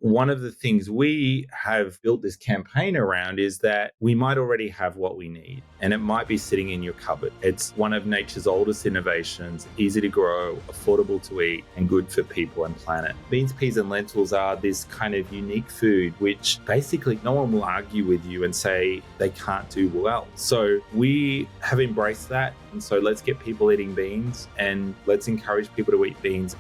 one of the things we have built this campaign around is that we might already have what we need, and it might be sitting in your cupboard. It's one of nature's oldest innovations, easy to grow, affordable to eat, and good for people and planet. Beans, peas, and lentils are this kind of unique food which basically no one will argue with you and say they can't do well. So we have embraced that. And so let's get people eating beans and let's encourage people to eat beans.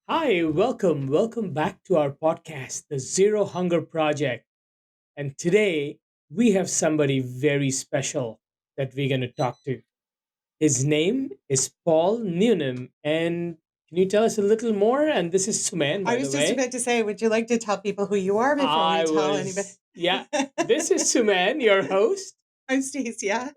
Hi, welcome back to our podcast, the Zero Hunger Project. And today we have somebody very special that we're going to talk to. His name is Paul Newnham. And can you tell us a little more? And this is Suman, I by was the just way. about to say, would you like to tell people who you are before we tell anybody? Yeah, this is Suman, your host. I'm Stacia,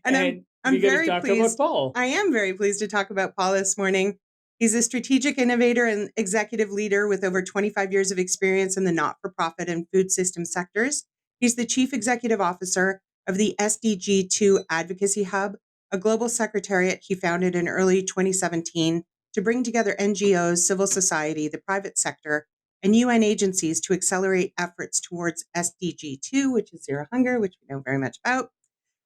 and And I'm we're going to very talk pleased. about Paul. I am very pleased to talk about Paul this morning. He's a strategic innovator and executive leader with over 25 years of experience in the not-for-profit and food system sectors. He's the chief executive officer of the SDG2 Advocacy Hub, a global secretariat he founded in early 2017 to bring together NGOs, civil society, the private sector, and UN agencies to accelerate efforts towards SDG2, which is Zero Hunger, which we know very much about.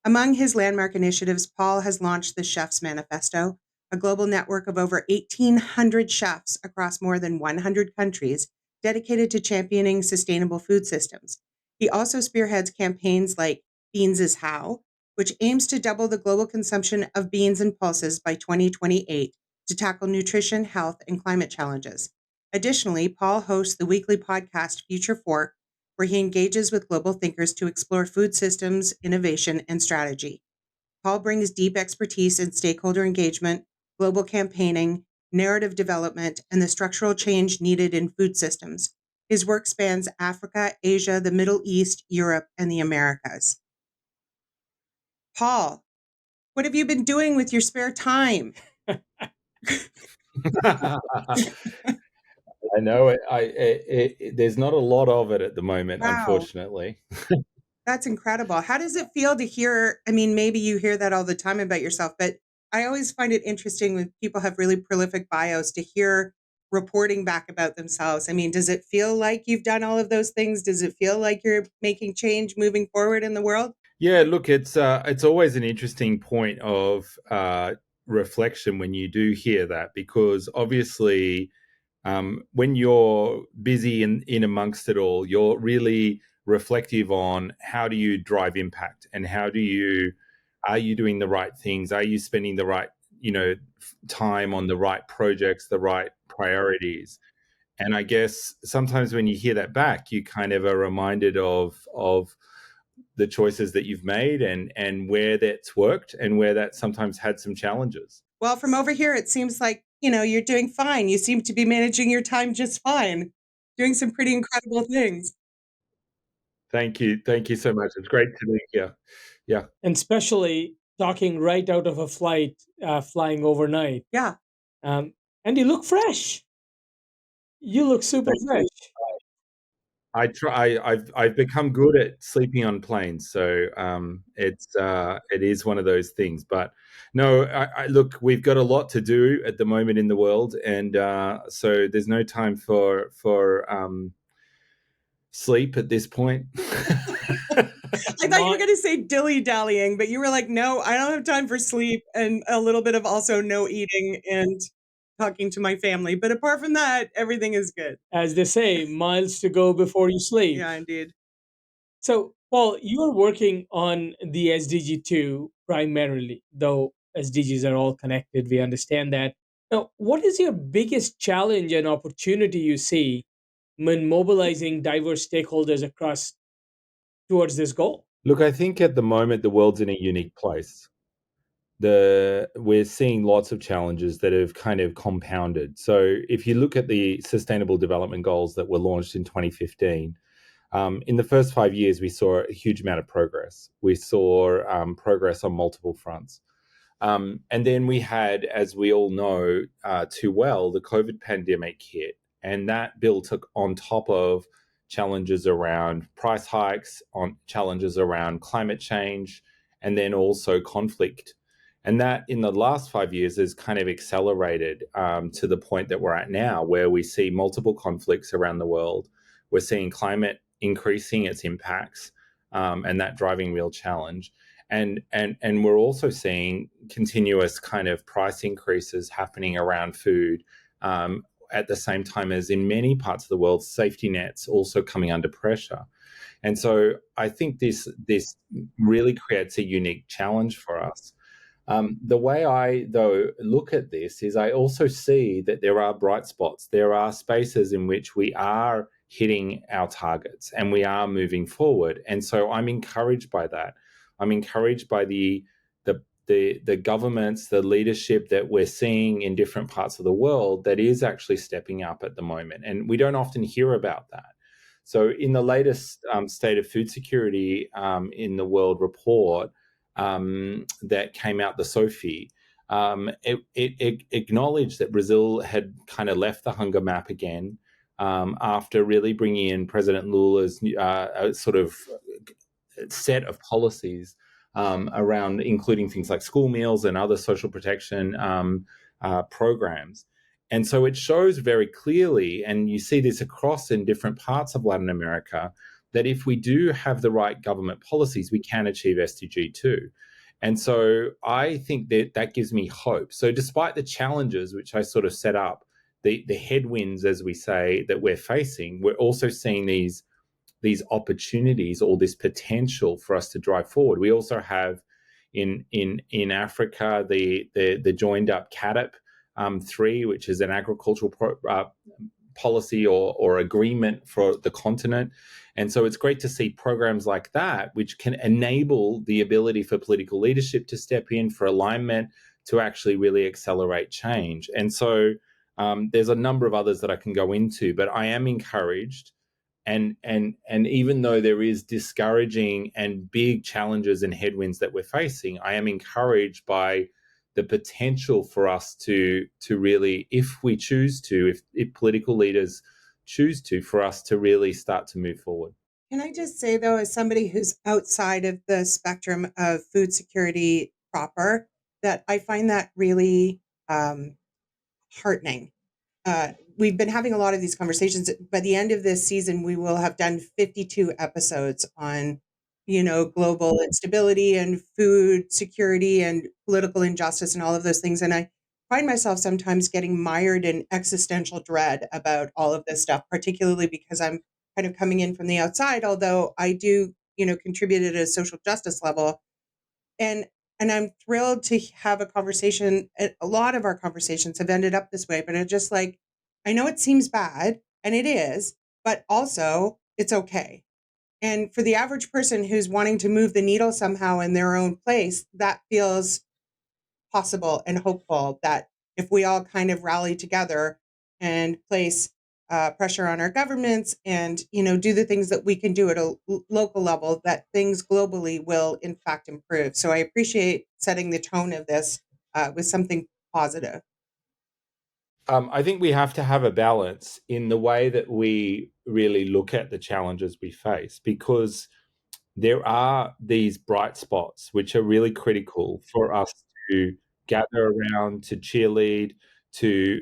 Among his landmark initiatives, Paul has launched the Chef's Manifesto, a global network of over 1,800 chefs across more than 100 countries dedicated to championing sustainable food systems. He also spearheads campaigns like Beans is How, which aims to double the global consumption of beans and pulses by 2028 to tackle nutrition, health, and climate challenges. Additionally, Paul hosts the weekly podcast Future Fork, where he engages with global thinkers to explore food systems, innovation, and strategy. Paul brings deep expertise in stakeholder engagement, global campaigning, narrative development, and the structural change needed in food systems. His work spans Africa, Asia, the Middle East, Europe, and the Americas. Paul, what have you been doing with your spare time? I know there's not a lot of it at the moment, Wow, unfortunately. that's incredible. How does it feel to hear? I mean, maybe you hear that all the time about yourself, but I always find it interesting when people have really prolific bios to hear reporting back about themselves. I mean, does it feel like you've done all of those things? Does it feel like you're making change moving forward in the world? Yeah, look, it's always an interesting point of reflection when you do hear that, because obviously when you're busy in amongst it all, you're really reflective on how do you drive impact and are you doing the right things? Are you spending the right, time on the right projects, the right priorities? And I guess sometimes when you hear that back, you kind of are reminded of the choices that you've made and where that's worked and where that sometimes had some challenges. Well, from over here, it seems like, you're doing fine. You seem to be managing your time just fine, doing some pretty incredible things. Thank you. Thank you so much. It's great to be here. Yeah. And especially talking right out of a flight, flying overnight. Yeah. And you look fresh. You look super Thank fresh. you. I try. I've become good at sleeping on planes, so it is one of those things. But no, I look, we've got a lot to do at the moment in the world, and so there's no time for sleep at this point. I thought you were going to say dilly-dallying, but you were like, no, I don't have time for sleep, and a little bit of also no eating and talking to my family. But apart from that, everything is good. As they say, miles to go before you sleep. Yeah, indeed. So, Paul, you are working on the SDG2 primarily, though SDGs are all connected. We understand that. Now, what is your biggest challenge and opportunity you see when mobilizing diverse stakeholders across towards this goal? Look, I think at the moment the world's in a unique place. We're seeing lots of challenges that have kind of compounded. So if you look at the Sustainable Development Goals that were launched in 2015, in the first 5 years, we saw a huge amount of progress. We saw progress on multiple fronts. And then we had, as we all know too well, the COVID pandemic hit. And that built on top of challenges around price hikes, on challenges around climate change, and then also conflict. And that in the last 5 years has kind of accelerated to the point that we're at now, where we see multiple conflicts around the world. We're seeing climate increasing its impacts, and that driving real challenge. And we're also seeing continuous kind of price increases happening around food, at the same time as in many parts of the world, safety nets also coming under pressure. And so I think this really creates a unique challenge for us. The way I, though, look at this is I also see that there are bright spots. There are spaces in which we are hitting our targets and we are moving forward. And so I'm encouraged by that. I'm encouraged by the governments, the leadership that we're seeing in different parts of the world that is actually stepping up at the moment. And we don't often hear about that. So in the latest State of Food Security in the World report, that came out, the SOFI, it acknowledged that Brazil had kind of left the hunger map again after really bringing in President Lula's sort of set of policies around including things like school meals and other social protection programs. And so it shows very clearly, and you see this across in different parts of Latin America, that if we do have the right government policies, we can achieve SDG2. And so I think that gives me hope. So despite the challenges, which I sort of set up, the headwinds, as we say, that we're facing, we're also seeing these opportunities or this potential for us to drive forward. We also have in Africa the joined up CADIP 3, which is an agricultural policy or agreement for the continent. And so it's great to see programs like that, which can enable the ability for political leadership to step in, for alignment to actually really accelerate change. And so there's a number of others that I can go into, but I am encouraged. And even though there is discouraging and big challenges and headwinds that we're facing, I am encouraged by the potential for us to really, if we choose to, if political leaders choose to, for us to really start to move forward. Can I just say, though, as somebody who's outside of the spectrum of food security proper, that I find that really heartening. We've been having a lot of these conversations. By the end of this season, we will have done 52 episodes on, global instability and food security and political injustice and all of those things. And I find myself sometimes getting mired in existential dread about all of this stuff, particularly because I'm kind of coming in from the outside, although I do, contribute at a social justice level. And I'm thrilled to have a conversation. A lot of our conversations have ended up this way, but it's just like, I know it seems bad, and it is, but also it's okay. And for the average person who's wanting to move the needle somehow in their own place, that feels possible and hopeful, that if we all kind of rally together and place pressure on our governments and, do the things that we can do at a local level, that things globally will in fact improve. So I appreciate setting the tone of this with something positive. I think we have to have a balance in the way that we really look at the challenges we face, because there are these bright spots which are really critical for us to gather around, to cheerlead, to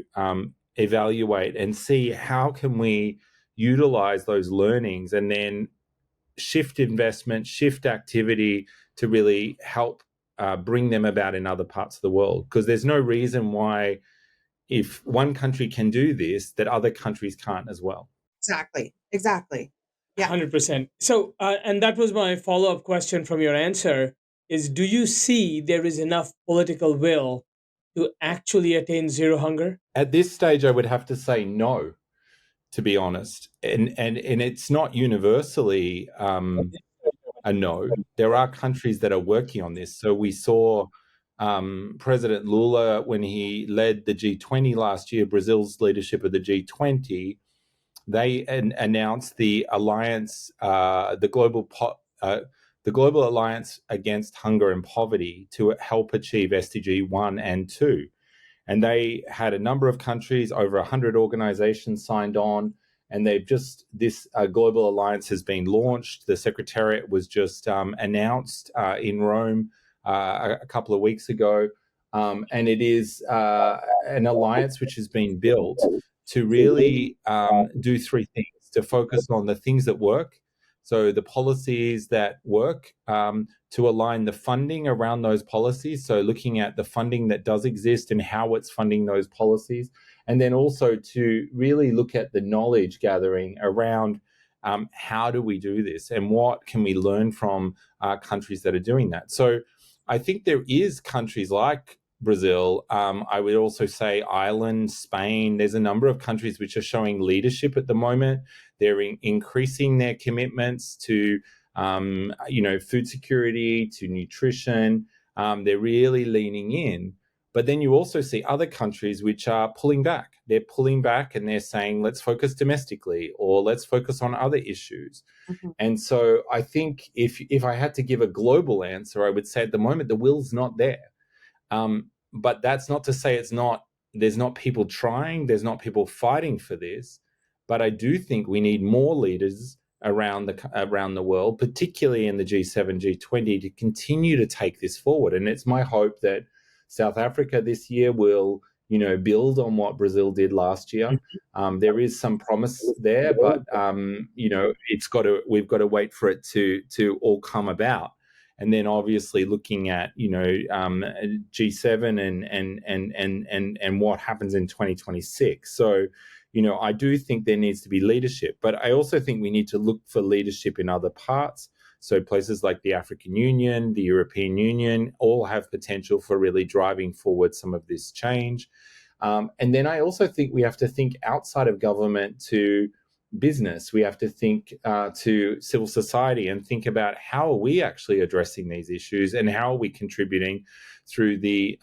evaluate and see how can we utilize those learnings and then shift investment, shift activity to really help bring them about in other parts of the world. Because there's no reason why, if one country can do this, that other countries can't as well. Exactly. Yeah. 100%. So, and that was my follow-up question from your answer is, do you see there is enough political will to actually attain zero hunger? At this stage, I would have to say no, to be honest. And it's not universally a no. There are countries that are working on this. So we saw President Lula, when he led the G20 last year, Brazil's leadership of the G20, they announced the alliance, the Global Alliance Against Hunger and Poverty, to help achieve SDG 1 and 2. And they had a number of countries, over 100 organizations signed on, and this global alliance has been launched. The secretariat was just announced in Rome a couple of weeks ago. and it is an alliance which has been built to really do three things: to focus on the things that work, so the policies that work, to align the funding around those policies, so looking at the funding that does exist and how it's funding those policies, and then also to really look at the knowledge gathering around how do we do this and what can we learn from countries that are doing that. So I think there is countries like Brazil. I would also say Ireland, Spain. There's a number of countries which are showing leadership at the moment. They're increasing their commitments to, food security, to nutrition. They're really leaning in. But then you also see other countries which are pulling back. They're pulling back and they're saying, let's focus domestically, or let's focus on other issues. Mm-hmm. And so I think if I had to give a global answer, I would say at the moment the will's not there. But that's not to say there's not people trying, there's not people fighting for this. But I do think we need more leaders around the world, particularly in the G7, G20, to continue to take this forward. And it's my hope that South Africa this year will, build on what Brazil did last year. There is some promise there, but we've got to wait for it to all come about. And then obviously looking at G7 and what happens in 2026. So, I do think there needs to be leadership, but I also think we need to look for leadership in other parts. So places like the African Union, the European Union, all have potential for really driving forward some of this change. And then I also think we have to think outside of government to business. We have to think to civil society and think about how are we actually addressing these issues and how are we contributing through the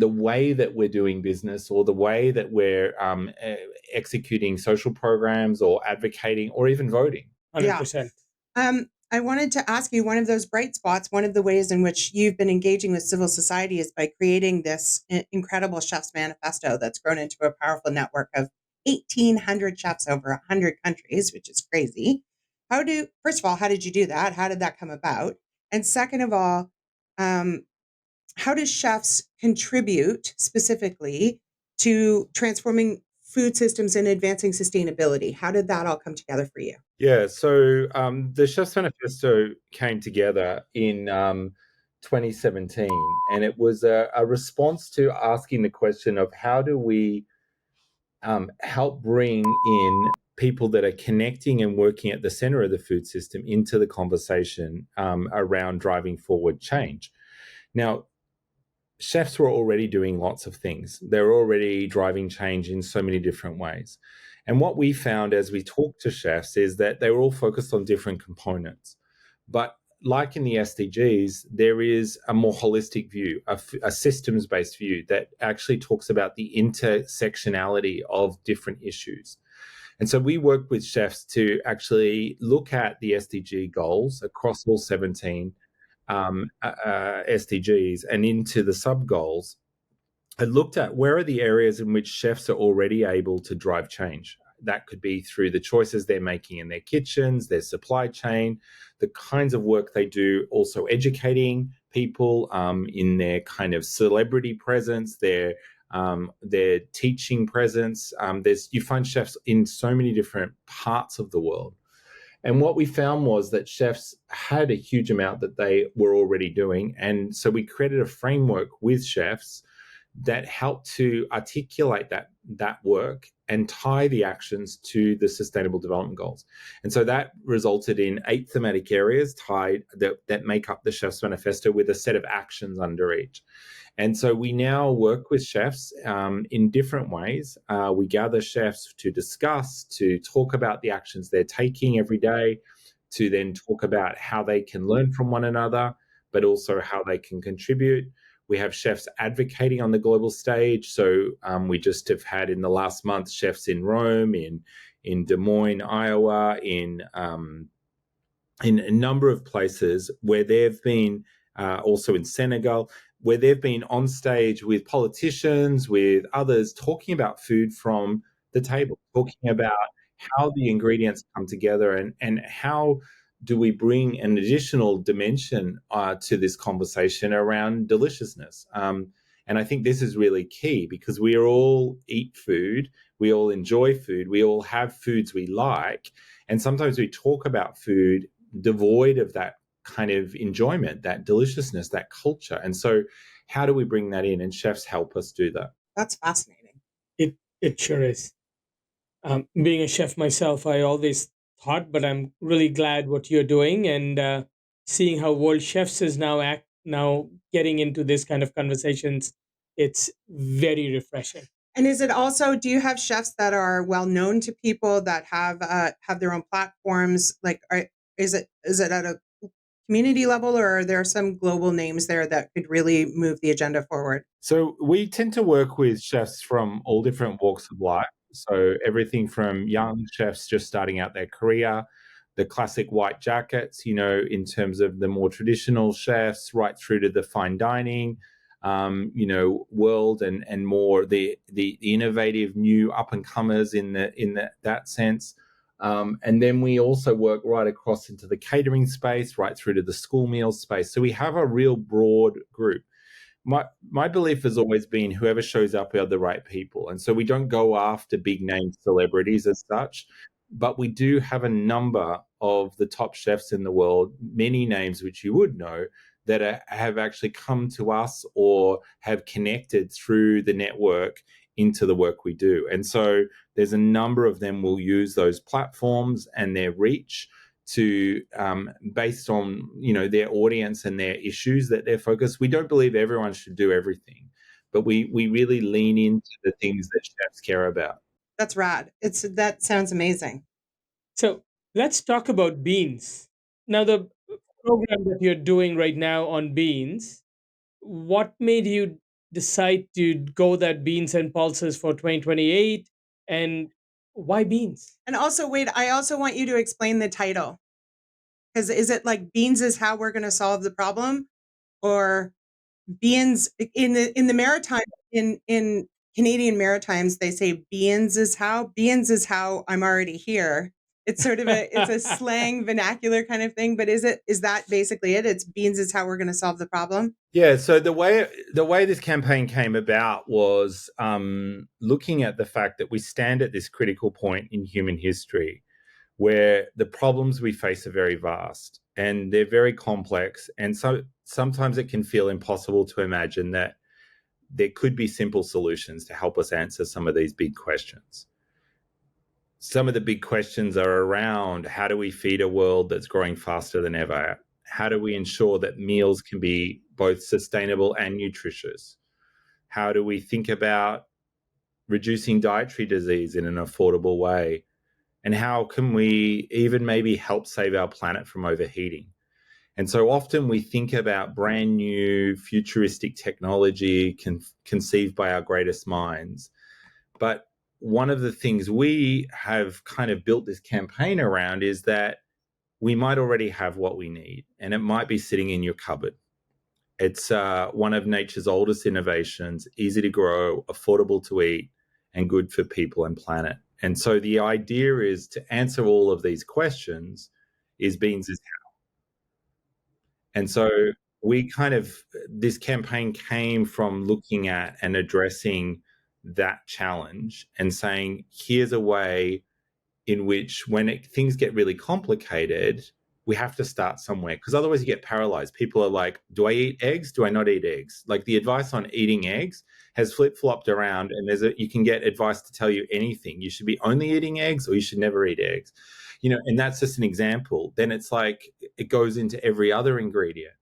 way that we're doing business, or the way that we're executing social programs, or advocating, or even voting. 100%. I wanted to ask you, one of those bright spots, one of the ways in which you've been engaging with civil society is by creating this incredible Chef's Manifesto that's grown into a powerful network of 1,800 chefs over 100 countries, which is crazy. First of all, how did you do that? How did that come about? And second of all, how do chefs contribute specifically to transforming food systems and advancing sustainability? How did that all come together for you? Yeah, so the Chef's Manifesto came together in 2017, and it was a response to asking the question of how do we help bring in people that are connecting and working at the center of the food system into the conversation around driving forward change. Now, chefs were already doing lots of things. They're already driving change in so many different ways. And what we found as we talked to chefs is that they were all focused on different components. But like in the SDGs, there is a more holistic view, a systems-based view that actually talks about the intersectionality of different issues. And so we work with chefs to actually look at the SDG goals across all 17 SDGs and into the sub-goals, and looked at where are the areas in which chefs are already able to drive change. That could be through the choices they're making in their kitchens, their supply chain, the kinds of work they do, also educating people in their kind of celebrity presence, their teaching presence. You find chefs in so many different parts of the world. And what we found was that chefs had a huge amount that they were already doing. And so we created a framework with chefs that helped to articulate that work and tie the actions to the Sustainable Development Goals. And so that resulted in 8 thematic areas tied that make up the Chef's Manifesto, with a set of actions under each. And so we now work with chefs in different ways. We gather chefs to discuss, to talk about the actions they're taking every day, to then talk about how they can learn from one another, but also how they can contribute. We have chefs advocating on the global stage. So we just have had in the last month chefs in Rome, in Des Moines, Iowa, in a number of places where they've been, also in Senegal, where they've been on stage with politicians, with others, talking about food from the table, talking about how the ingredients come together and how do we bring an additional dimension to this conversation around deliciousness? And I think this is really key because we all eat food, we all enjoy food, we all have foods we like, and sometimes we talk about food devoid of that kind of enjoyment, that deliciousness, that culture. And so how do we bring that in? And chefs help us do that. That's fascinating. It sure is. Being a chef myself, I always thought, but I'm really glad what you're doing, and seeing how World Chefs is now getting into this kind of conversations. It's very refreshing. And is it also, do you have chefs that are well known to people that have their own platforms? Like, is it at a community level, or are there some global names there that could really move the agenda forward? So we tend to work with chefs from all different walks of life. So everything from young chefs just starting out their career, the classic white jackets, in terms of the more traditional chefs, right through to the fine dining, world and more the innovative new up and comers in that sense. And then we also work right across into the catering space, right through to the school meals space. So we have a real broad group. My belief has always been whoever shows up are the right people. And so we don't go after big name celebrities as such, but we do have a number of the top chefs in the world, many names which you would know, that have actually come to us or have connected through the network into the work we do. And so there's a number of them will use those platforms and their reach to based on their audience and their issues that they're focused. We don't believe everyone should do everything, but we really lean into the things that chefs care about. That's rad. That sounds amazing. So let's talk about beans. Now, the program that you're doing right now on beans, what made you decide to go that beans and pulses for 2028, and why beans? And also, wait, I also want you to explain the title. Because is it like beans is how we're going to solve the problem, or beans in the maritime in Canadian Maritimes they say beans is how I'm already here. It's sort of it's a slang vernacular kind of thing, but is that basically it? It's beans is how we're going to solve the problem. Yeah. So the way this campaign came about was looking at the fact that we stand at this critical point in human history where the problems we face are very vast and they're very complex. And so sometimes it can feel impossible to imagine that there could be simple solutions to help us answer some of these big questions. Some of the big questions are around how do we feed a world that's growing faster than ever? How do we ensure that meals can be both sustainable and nutritious? How do we think about reducing dietary disease in an affordable way? And how can we even maybe help save our planet from overheating? And so often we think about brand new futuristic technology conceived by our greatest minds. But one of the things we have kind of built this campaign around is that we might already have what we need, and it might be sitting in your cupboard. It's one of nature's oldest innovations, easy to grow, affordable to eat, and good for people and planet. And so the idea is to answer all of these questions is beans is how. And so this campaign came from looking at and addressing that challenge and saying, here's a way in which when things get really complicated, we have to start somewhere because otherwise you get paralyzed. People are like, do I eat eggs? Do I not eat eggs? Like the advice on eating eggs has flip-flopped around, and you can get advice to tell you anything. You should be only eating eggs or you should never eat eggs. And that's just an example. Then it's like it goes into every other ingredient.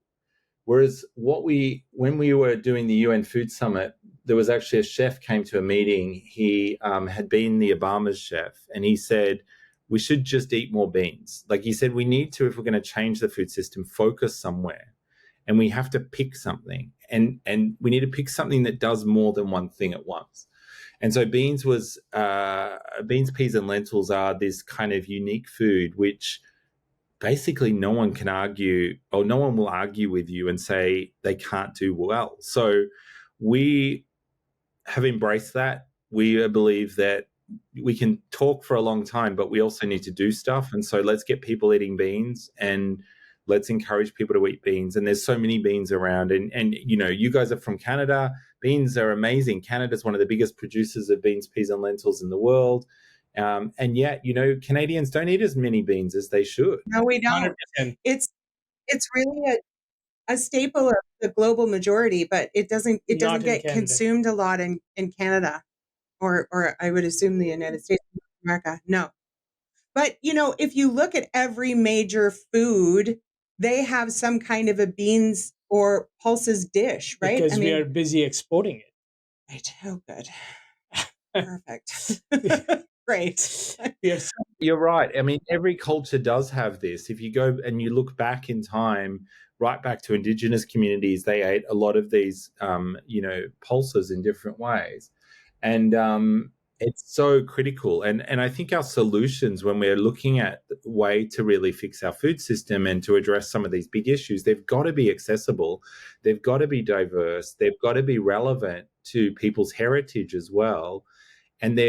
Whereas when we were doing the UN Food Summit, there was actually a chef came to a meeting. He had been the Obama's chef, and he said, we should just eat more beans. Like he said, we need to, if we're going to change the food system, focus somewhere. And we have to pick something. And we need to pick something that does more than one thing at once. And so beans, peas, and lentils are this kind of unique food, which basically no one can argue, or no one will argue with you and say they can't do well. So we have embraced that. We believe that we can talk for a long time, but we also need to do stuff. And so let's get people eating beans, and let's encourage people to eat beans. And there's so many beans around. And you know, you guys are from Canada. Beans are amazing. Canada's one of the biggest producers of beans, peas, and lentils in the world. And yet, you know, Canadians don't eat as many beans as they should. No, we don't. 100%. It's really a staple of the global majority, but it doesn't Not in get Canada. consumed a lot in Canada, or I would assume the United States of America. No. But, you know, if you look at every major food, they have some kind of a beans or pulses dish, right? Because we are busy exporting it. Right. Oh, good. Perfect. Great. Yes. You're right. I mean, every culture does have this. If you go and you look back in time, right back to Indigenous communities, they ate a lot of these, you know, pulses in different ways. And it's so critical. And I think our solutions, when we're looking at the way to really fix our food system and to address some of these big issues, they've got to be accessible. They've got to be diverse. They've got to be relevant to people's heritage as well. And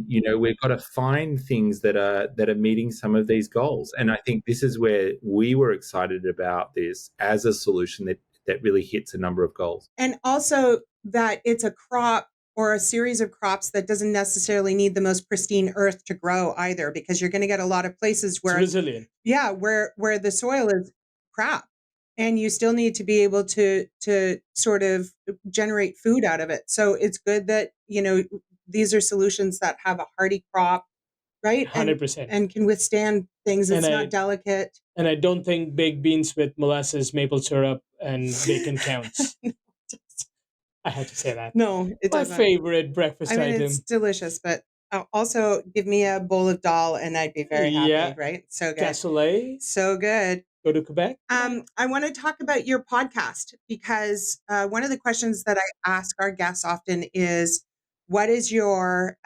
you know, we've got to find things that are meeting some of these goals. And I think this is where we were excited about this as a solution that really hits a number of goals. And also that it's a crop or a series of crops that doesn't necessarily need the most pristine earth to grow either, because you're going to get a lot of places where It's resilient. Yeah, where the soil is crap, and you still need to be able to sort of generate food out of it. So it's good that, you know, these are solutions that have a hardy crop, right? 100%. And can withstand things. It's And not delicate. And I don't think baked beans with molasses, maple syrup, and bacon counts. I had to say that. No, it My doesn't. favorite breakfast I mean, item. it's delicious, but also give me a bowl of dal and I'd be very happy, Yeah. right? So good. Cassoulet. So good. Go to Quebec. I want to talk about your podcast, because one of the questions that I ask our guests often is, what is your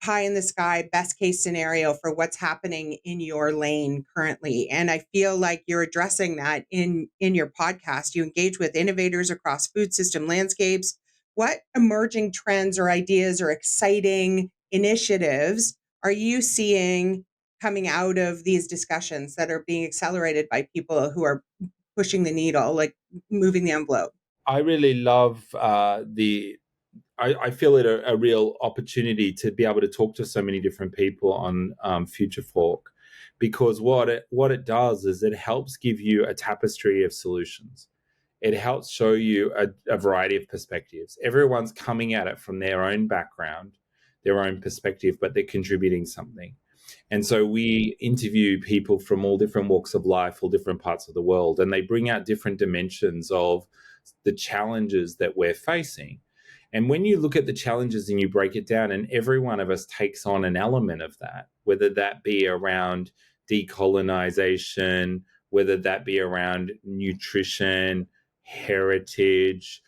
pie in the sky best case scenario for what's happening in your lane currently? And I feel like you're addressing that in your podcast. You engage with innovators across food system landscapes. What emerging trends or ideas or exciting initiatives are you seeing coming out of these discussions that are being accelerated by people who are pushing the needle, like moving the envelope? I really love I feel it a real opportunity to be able to talk to so many different people on Future Fork, because what it does is it helps give you a tapestry of solutions. It helps show you a variety of perspectives. Everyone's coming at it from their own background, their own perspective, but they're contributing something. And so we interview people from all different walks of life, all different parts of the world, and they bring out different dimensions of the challenges that we're facing. And when you look at the challenges and you break it down, and every one of us takes on an element of that, whether that be around decolonization, whether that be around nutrition, heritage,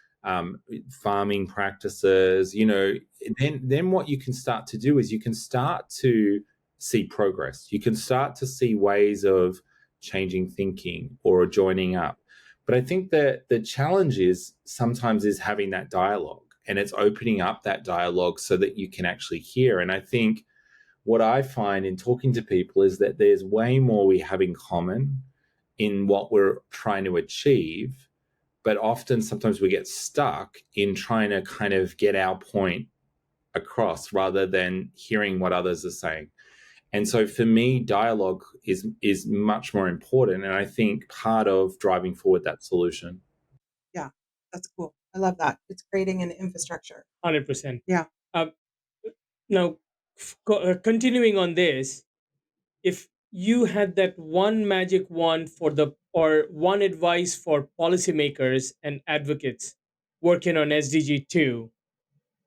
farming practices, you know, then what you can start to do is you can start to see progress. You can start to see ways of changing thinking or joining up. But I think that the challenge is sometimes is having that dialogue, and it's opening up that dialogue so that you can actually hear. And I think what I find in talking to people is that there's way more we have in common in what we're trying to achieve, but often sometimes we get stuck in trying to kind of get our point across rather than hearing what others are saying. And so for me, dialogue is much more important, and I think part of driving forward that solution. Yeah, that's cool. I love that. It's creating an infrastructure. 100%. Yeah. Now, continuing on this, if you had that one magic wand or one advice for policymakers and advocates working on SDG2,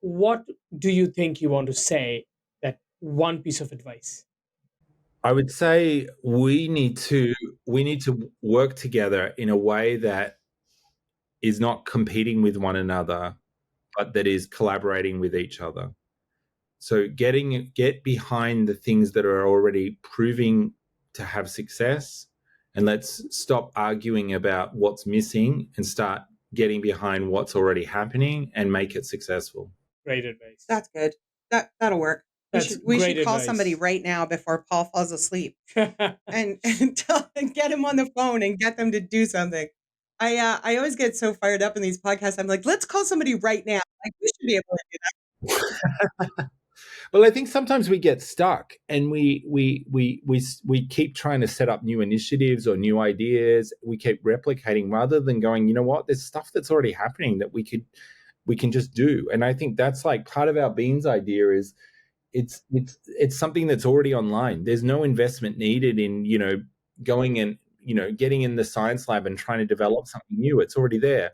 what do you think you want to say, that one piece of advice? I would say we need to work together in a way that is not competing with one another, but that is collaborating with each other. So get behind the things that are already proving to have success, and let's stop arguing about what's missing and start getting behind what's already happening and make it successful. Great advice. That's good. That'll work. That's We great should call somebody advice. right now before Paul falls asleep and get him on the phone and get them to do something. I always get so fired up in these podcasts. I'm like, let's call somebody right now. Like, we should be able to do that. Well, I think sometimes we get stuck and we keep trying to set up new initiatives or new ideas. We keep replicating rather than going, you know what, there's stuff that's already happening that we can just do. And I think that's like part of our beans idea is it's something that's already online. There's no investment needed in, going and, getting in the science lab and trying to develop something new. It's already there.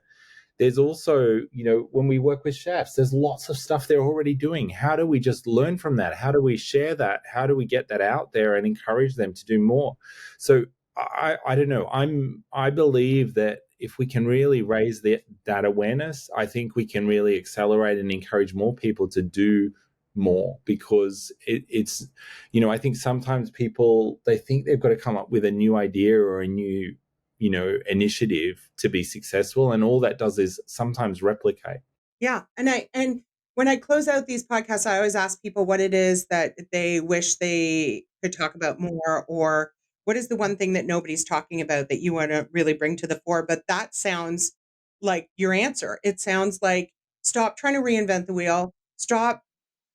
There's also, when we work with chefs, there's lots of stuff they're already doing. How do we just learn from that? How do we share that? How do we get that out there and encourage them to do more? So I don't know. I believe that if we can really raise that awareness, I think we can really accelerate and encourage more people to do more, because it's, I think sometimes people, they think they've got to come up with a new idea or a new initiative to be successful, and all that does is sometimes replicate. Yeah, and when I close out these podcasts, I always ask people what it is that they wish they could talk about more, or what is the one thing that nobody's talking about that you want to really bring to the fore. But that sounds like your answer. It sounds like, stop trying to reinvent the wheel, stop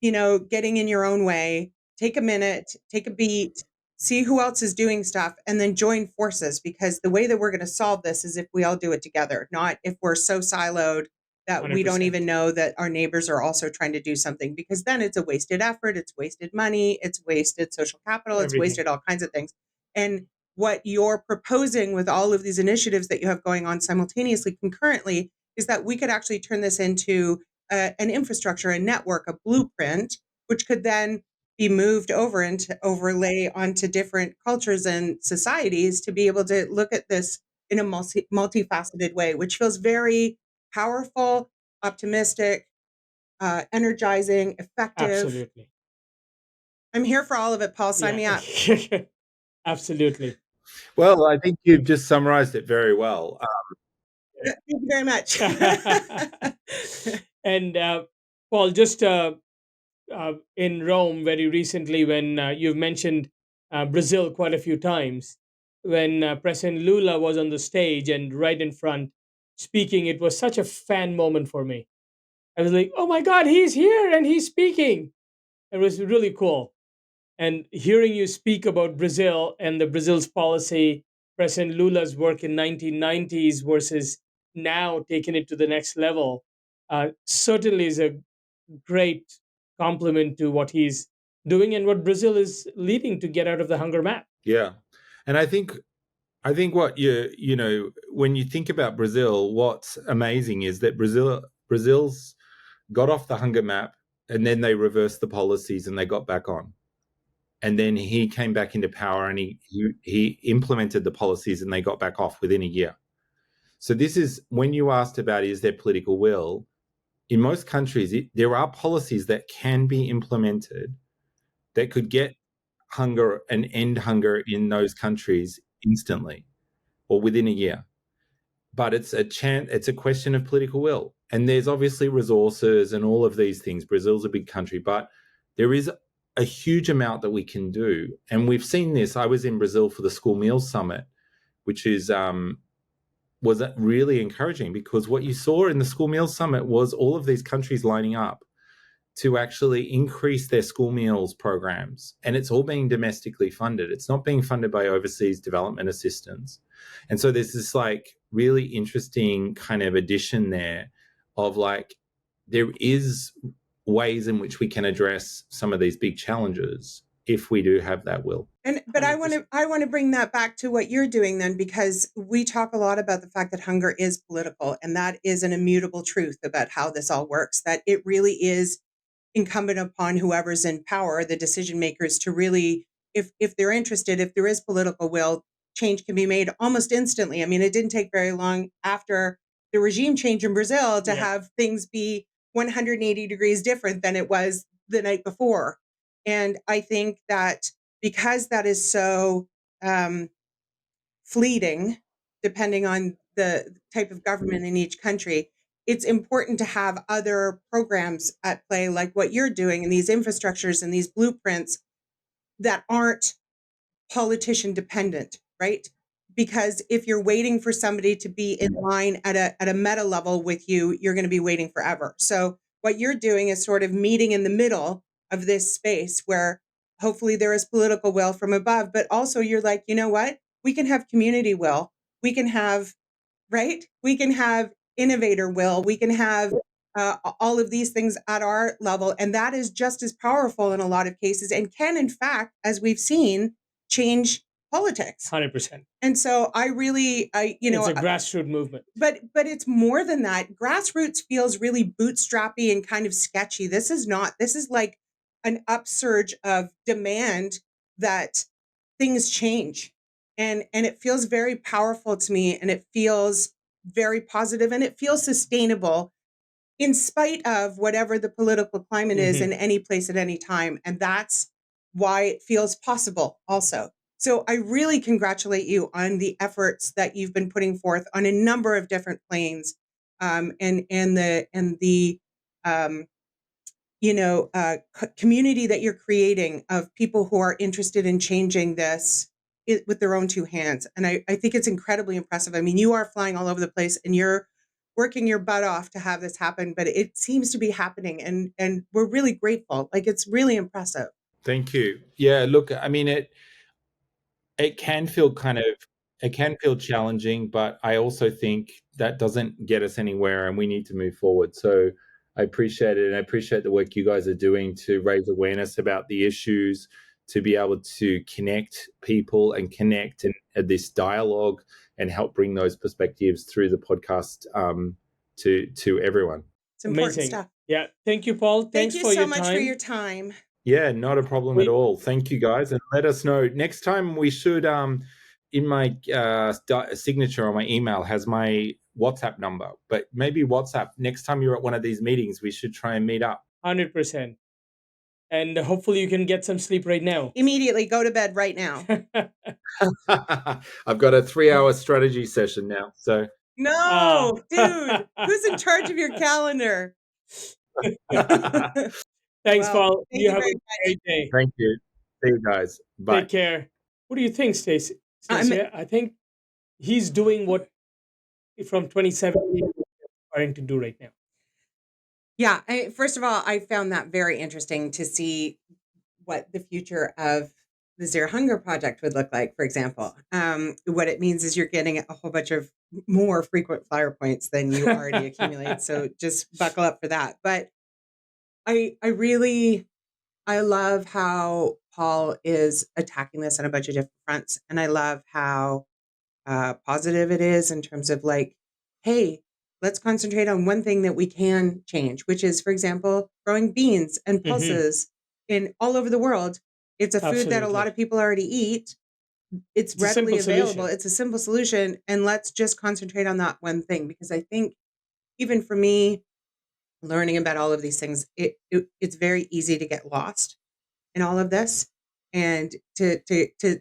getting in your own way, take a minute, take a beat, see who else is doing stuff, and then join forces, because the way that we're going to solve this is if we all do it together, not if we're so siloed that we don't 100%. even know that our neighbors are also trying to do something, because then it's a wasted effort, it's wasted money, it's wasted social capital, it's Everything. wasted all kinds of things. And what you're proposing with all of these initiatives that you have going on simultaneously, concurrently, is that we could actually turn this into an infrastructure, a network, a blueprint, which could then be moved over and to overlay onto different cultures and societies to be able to look at this in a multifaceted way, which feels very powerful, optimistic, energizing, effective. Absolutely. I'm here for all of it, Paul. Sign me up. Absolutely. Well, I think you've just summarized it very well. Thank you very much. And Paul, just in Rome very recently, when you've mentioned Brazil quite a few times, when President Lula was on the stage and right in front speaking, it was such a fan moment for me. I was like, oh my God, he's here and he's speaking. It was really cool. And hearing you speak about Brazil and the Brazil's policy, President Lula's work in 1990s versus now taking it to the next level, certainly is a great compliment to what he's doing and what Brazil is leading to get out of the hunger map. Yeah. And I think what when you think about Brazil, what's amazing is that Brazil's got off the hunger map, and then they reversed the policies and they got back on. And then he came back into power and he implemented the policies and they got back off within a year. So this is, when you asked about is there political will, in most countries, there are policies that can be implemented that could get hunger and end hunger in those countries instantly or within a year. But it's a question of political will. And there's obviously resources and all of these things. Brazil's a big country, but there is a huge amount that we can do. And we've seen this. I was in Brazil for the School Meals Summit, which is was really encouraging, because what you saw in the School Meals Summit was all of these countries lining up to actually increase their school meals programs. And it's all being domestically funded. It's not being funded by overseas development assistance. And so there's this like really interesting kind of addition there of like, there is ways in which we can address some of these big challenges if we do have that will. But I want to bring that back to what you're doing then, because we talk a lot about the fact that hunger is political, and that is an immutable truth about how this all works, that it really is incumbent upon whoever's in power, the decision makers, to really, if they're interested, if there is political will, change can be made almost instantly. I mean, it didn't take very long after the regime change in Brazil to have things be 180 degrees different than it was the night before. And I think that because that is so fleeting, depending on the type of government in each country, it's important to have other programs at play, like what you're doing, and these infrastructures and these blueprints that aren't politician dependent, right? Because if you're waiting for somebody to be in line at a meta level with you, you're going to be waiting forever. So what you're doing is sort of meeting in the middle of this space where hopefully there is political will from above, but also you're like, you know what? We can have community will. We can have, right? We can have innovator will. We can have all of these things at our level. And that is just as powerful in a lot of cases and can, in fact, as we've seen, change politics. 100%. And so I really, it's a grassroots movement. But it's more than that. Grassroots feels really bootstrappy and kind of sketchy. This is not. This is like an upsurge of demand that things change. And it feels very powerful to me, and it feels very positive, and it feels sustainable in spite of whatever the political climate is in any place at any time. And that's why it feels possible also. So I really congratulate you on the efforts that you've been putting forth on a number of different planes, and the community that you're creating of people who are interested in changing this with their own two hands. And I think it's incredibly impressive. I mean, you are flying all over the place and you're working your butt off to have this happen, but it seems to be happening, and we're really grateful. Like, it's really impressive. Thank you. Yeah, look, I mean, it can feel challenging, but I also think that doesn't get us anywhere, and we need to move forward. So I appreciate it, and I appreciate the work you guys are doing to raise awareness about the issues, to be able to connect people and connect in this dialogue and help bring those perspectives through the podcast to everyone. It's important Amazing stuff. Yeah, thank you, Paul. Thank Thanks you for so your much time. for your time. Yeah, not a problem at all. Thank you, guys. And let us know. Next time we should, in my signature on my email has my WhatsApp number. But maybe WhatsApp, next time you're at one of these meetings, we should try and meet up. 100%. And hopefully you can get some sleep right now. Immediately go to bed right now. I've got a 3-hour strategy session now. So no, dude, who's in charge of your calendar? Thanks, Paul. Thank you you have very a great day. Thank you. See you guys. Bye. Take care. What do you think, Stacey? I think he's doing what from 2017 trying to do right now. Yeah. First of all, I found that very interesting to see what the future of the Zero Hunger Project would look like, for example. What it means is you're getting a whole bunch of more frequent flyer points than you already accumulate. So just buckle up for that. But I love how Paul is attacking this on a bunch of different fronts. And I love how positive it is in terms of like, hey, let's concentrate on one thing that we can change, which is, for example, growing beans and pulses in all over the world. It's a food that a lot of people already eat. It's readily available. It's a simple solution. And let's just concentrate on that one thing, because I think even for me, learning about all of these things, it's very easy to get lost in all of this, and to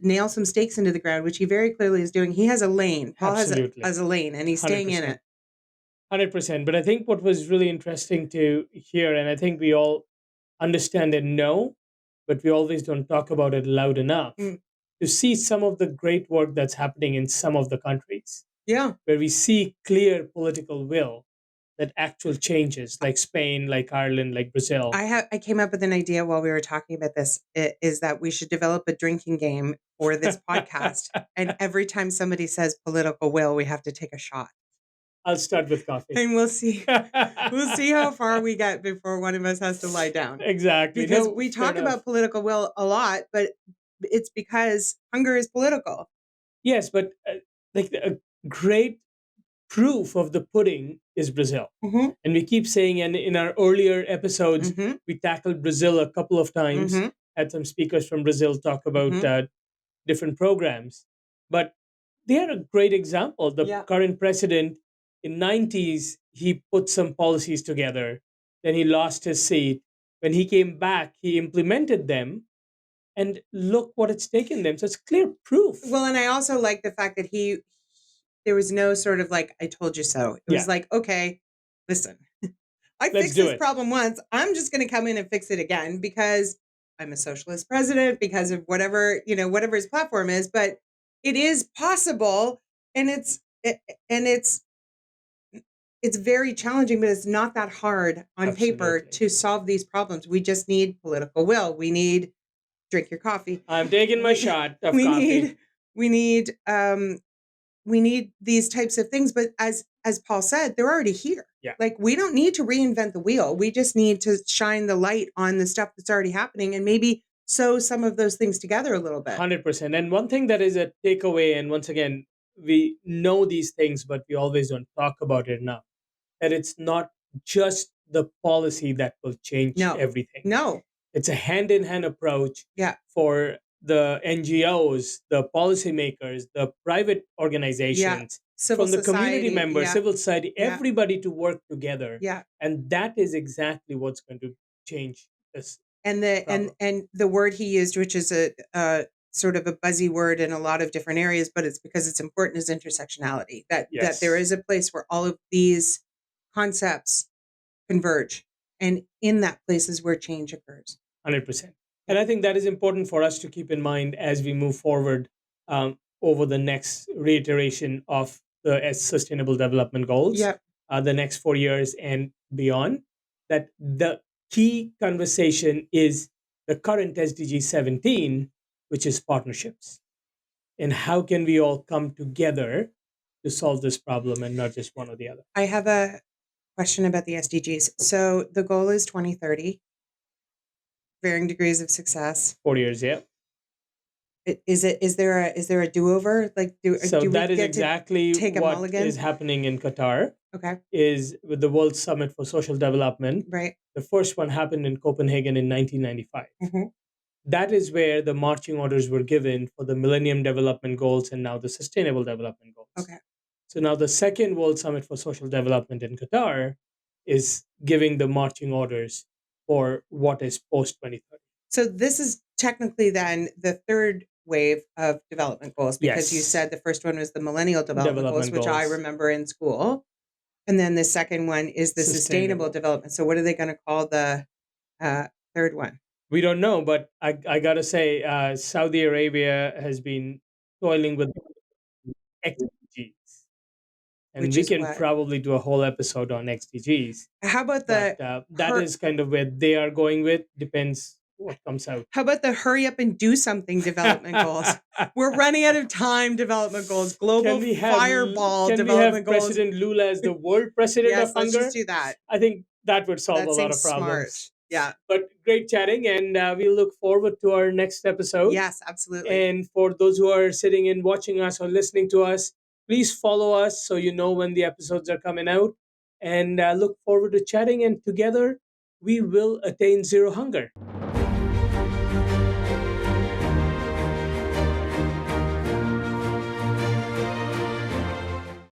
nail some stakes into the ground, which he very clearly is doing. He has a lane. Paul has a lane, and he's 100%. Staying in it. 100%. But I think what was really interesting to hear, and I think we all understand and know, but we always don't talk about it loud enough, to see some of the great work that's happening in some of the countries. Yeah. Where we see clear political will, that actual changes, like Spain, like Ireland, like Brazil. I came up with an idea while we were talking about this, is that we should develop a drinking game for this podcast. And every time somebody says political will, we have to take a shot. I'll start with coffee. And we'll see. We'll see how far we get before one of us has to lie down. Exactly. Because we talk about political will a lot, but it's because hunger is political. Yes, but like a great proof of the pudding is Brazil. And we keep saying, and in our earlier episodes, we tackled Brazil a couple of times, had some speakers from Brazil talk about different programs. But they are a great example. The current president in 90s, he put some policies together. Then he lost his seat. When he came back, he implemented them. And look what it's taken them. So it's clear proof. Well, and I also like the fact that there was no sort of like, I told you so. It was like, okay, listen, I Let's fixed do this it. problem once. I'm just going to come in and fix it again because I'm a socialist president, because of whatever, whatever his platform is. But it is possible, and it's very challenging, but it's not that hard on paper Absolutely. to solve these problems. We just need political will. We need drink your coffee. I'm taking my shot of we coffee. We need these types of things, but as Paul said, they're already here. Yeah. Like, we don't need to reinvent the wheel. We just need to shine the light on the stuff that's already happening and maybe sew some of those things together a little bit. 100%. And one thing that is a takeaway, and once again, we know these things, but we always don't talk about it enough, that it's not just the policy that will change everything. No. It's a hand-in-hand approach Yeah. for the NGOs, the policymakers, the private organizations, Civil from the community society, members, yeah. civil society, Yeah. everybody to work together. Yeah. And that is exactly what's going to change this. And the word he used, which is a sort of a buzzy word in a lot of different areas, but it's because it's important, is intersectionality. That there is a place where all of these concepts converge, and in that place is where change occurs. 100%. And I think that is important for us to keep in mind as we move forward over the next reiteration of the Sustainable Development Goals, the next 4 years and beyond, that the key conversation is the current SDG 17, which is partnerships. And how can we all come together to solve this problem and not just one or the other? I have a question about the SDGs. So the goal is 2030. Varying degrees of success. 4 years, yeah. Is there a do-over? Like, do we that is get exactly to take a what mulligan? is happening in Qatar. Okay. Is with the World Summit for Social Development. Right. The first one happened in Copenhagen in 1995. Mm-hmm. That is where the marching orders were given for the Millennium Development Goals and now the Sustainable Development Goals. Okay. So now the second World Summit for Social Development in Qatar is giving the marching orders for what is post-2030. So this is technically then the third wave of development goals, because you said the first one was the Millennial Development Goals, which I remember in school. And then the second one is the Sustainable Development. So what are they going to call the third one? We don't know, but I got to say, Saudi Arabia has been toiling with XDGs. And we can probably do a whole episode on XDGs. How about that is kind of where they are going with, depends what comes out. How about the hurry up and do something development goals? We're running out of time development goals. Global fireball development goals. President Lula as the world president of hunger? Let's just do that. I think that would solve a lot of problems. Smart. Yeah. But great chatting, and we look forward to our next episode. Yes, absolutely. And for those who are sitting and watching us or listening to us, please follow us so you know when the episodes are coming out. And look forward to chatting, and together we will attain zero hunger.